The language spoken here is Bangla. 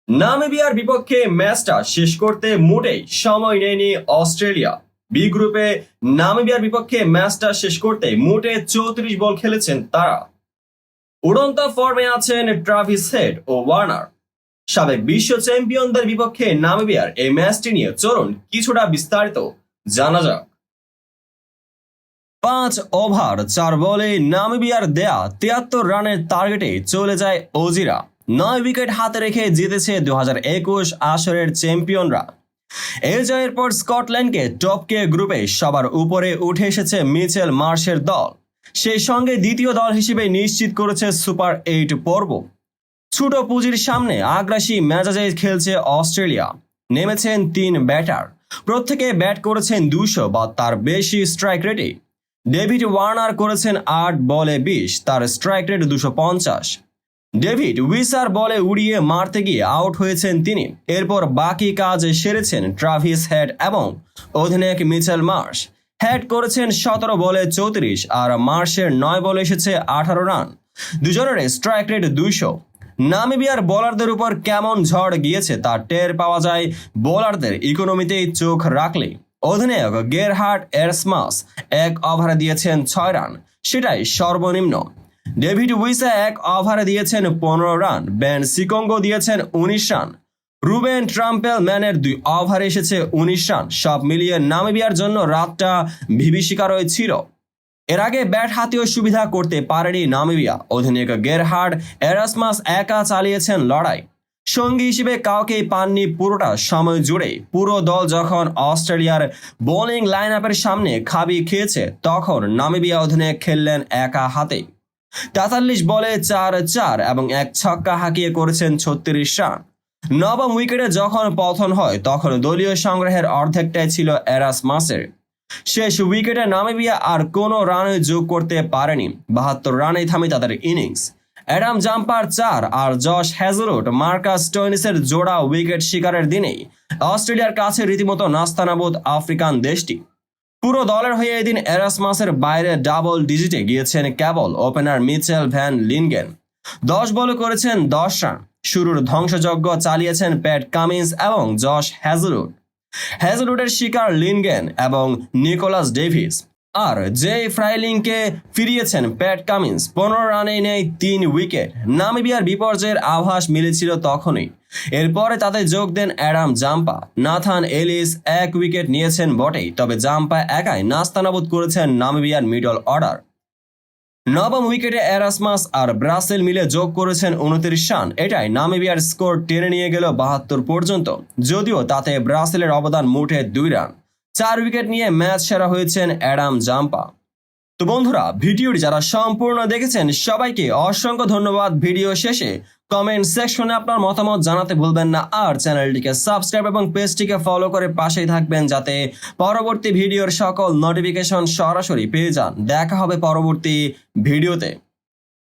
নামিবিয়ার বিপক্ষে ম্যাচটা শেষ করতে মোটেই সময় নেয়নি অস্ট্রেলিয়া। বি গ্রুপে নামিবিয়ার বিপক্ষে ম্যাচটা শেষ করতে মোটে 34 বল খেলেছেন তারা। উড়ন্ত ফর্মে আছেন ট্রাভিস হেড ও ওয়ার্নার। সাবেক বিশ্ব চ্যাম্পিয়নদের বিপক্ষে নামিবিয়ার এই ম্যাচটি নিয়ে চলুন কিছুটা বিস্তারিত জানা যাক। 5 ওভার 4 বলে নামিবিয়ার দেয়া 73 রানের টার্গেটে চলে যায় অজিরা। 9 উইকেট হাতে রেখে জিতেছে 2021 আসরের চ্যাম্পিয়নরা। এই জয়ের পর স্কটল্যান্ডকে টপকে গ্রুপে সবার উপরে উঠে এসেছে মিচেল মার্শের দল। সেই সঙ্গে দ্বিতীয় দল হিসেবে নিশ্চিত করেছে সুপার 8 পর্ব। ছোট পুঁজির সামনে আগ্রাসী মেজাজে খেলছে অস্ট্রেলিয়া। নেমেছেন 3 ব্যাটার, প্রত্যেকে ব্যাট করেছেন 200 বা তার বেশি স্ট্রাইক রেটে। ডেভিড ওয়ার্নার করেছেন 8 বলে 20, তার স্ট্রাইক রেট 250। ডেভিড উইসার বলে উড়িয়ে মারতে গিয়ে আউট হয়েছেন তিনি। এরপর বাকি কাজ সেরেছেন ট্রাভিস হেড এবং অধিনায়ক মিচেল মার্শ। হেড করেছেন 17 বলে 34 আর মার্শের 9 বলে এসেছে 18 রান। দুজনের স্ট্রাইক রেট 200। নামিবিয়ার বোলারদের উপর কেমন ঝড় গিয়েছে তা টের পাওয়া যায় বোলারদের ইকোনমিতেই চোখ রাখলে। অধিনায়ক গেরহার্ড এরসমাস 1 ওভারে দিয়েছেন 6 রান, সেটাই সর্বনিম্ন। ডেভিড উইসা 1 ওভারে দিয়েছেন 15 রান। বেন সিকঙ্গো দিয়েছেন 19 রান। রুবেন ট্রাম্পেল ম্যানের 2 ওভারে এসেছে 19 রান। সব মিলিয়ে নামিবিয়ার জন্য রাতটা ভীতিকরই ছিল। এর আগে ব্যাট হাতেও সুবিধা করতে পারেনি নামিবিয়া। অধিনায়ক গেরহার্ড এরাসমাস একা চালিয়েছেন লড়াই, সঙ্গী হিসেবে কাউকেই পাননি পুরোটা সময় জুড়ে। পুরো দল যখন অস্ট্রেলিয়ার বোলিং লাইন আপের সামনে খাবি খেয়েছে তখন নামিবিয়া অধিনায়ক খেললেন একা হাতে। 43 বলে 4 এবং 1 ছক্কা হাঁকিয়ে করেছেন 36 রান। নবম উইকেটে যখন পতন হয় তখন দলীয় সংগ্রহের অর্ধেকটাই ছিল এরাসমাসের। শেষ উইকেটে নামিবিয়া আর কোনো রানে যোগ করতে পারেনি। 72 রানেই থামে তাদের ইনিংস। অ্যাডাম জাম্পার 4 আর জশ হ্যাজেলউড মার্কাস স্টোইনিসের জোড়া উইকেট শিকারের দিনেই অস্ট্রেলিয়ার কাছে রীতিমতো নাস্তানাবুদ আফ্রিকান দেশটি। পুরো দলের হয়ে এদিন এরাসমাসের বাইরে ডাবল ডিজিটে গিয়েছেন কেবল ওপেনার মিচেল ভ্যান লিনগেন। 10 বলে করেছেন 10 রান। শুরুর ধ্বংসযজ্ঞ চালিয়েছেন প্যাট কামিন্স এবং জশ হ্যাজেলউড। হ্যাজেলউডের শিকার লিনগেন এবং নিকোলাস ডেভিস। আর জে ফ্রাইলিংকে ফিরিয়েছেন প্যাট কামিন্স। 15 রানে নেয় 3 উইকেট। নামিবিয়ার বিপর্যয়ের আভাস মিলেছিল তখনই। এরপরে তাতে যোগ দেন Adam Zampa. Nathan Ellis 1 wicket নিয়েছেন বটেই, তবে জাম্পা একাই নাস্তানাবুদ করেছেন নামিবিয়ার মিডল অর্ডার। নবম উইকেটে এরাসমাস আর ব্রাসেল মিলে যোগ করেছেন 29 রান। এটাই নামিবিয়ার স্কোর টেনে নিয়ে গেল 72 পর্যন্ত, যদিও তাতে ব্রাসেলের অবদান মোটে 2 রান। 4 উইকেট নিয়ে ম্যাচ সেরা হয়েছেন অ্যাডাম জাম্পা। তো বন্ধুরা, ভিডিওটি যারা সম্পূর্ণ দেখেছেন সবাইকে অসংখ্য ধন্যবাদ। ভিডিও শেষে কমেন্ট সেকশনে আপনার মতামত জানাতে ভুলবেন না। আর চ্যানেলটিকে সাবস্ক্রাইব এবং পেজটিকে ফলো করে পাশেই থাকবেন যাতে পরবর্তী ভিডিওর সকল নোটিফিকেশন সরাসরি পেয়ে যান। দেখা হবে পরবর্তী ভিডিওতে।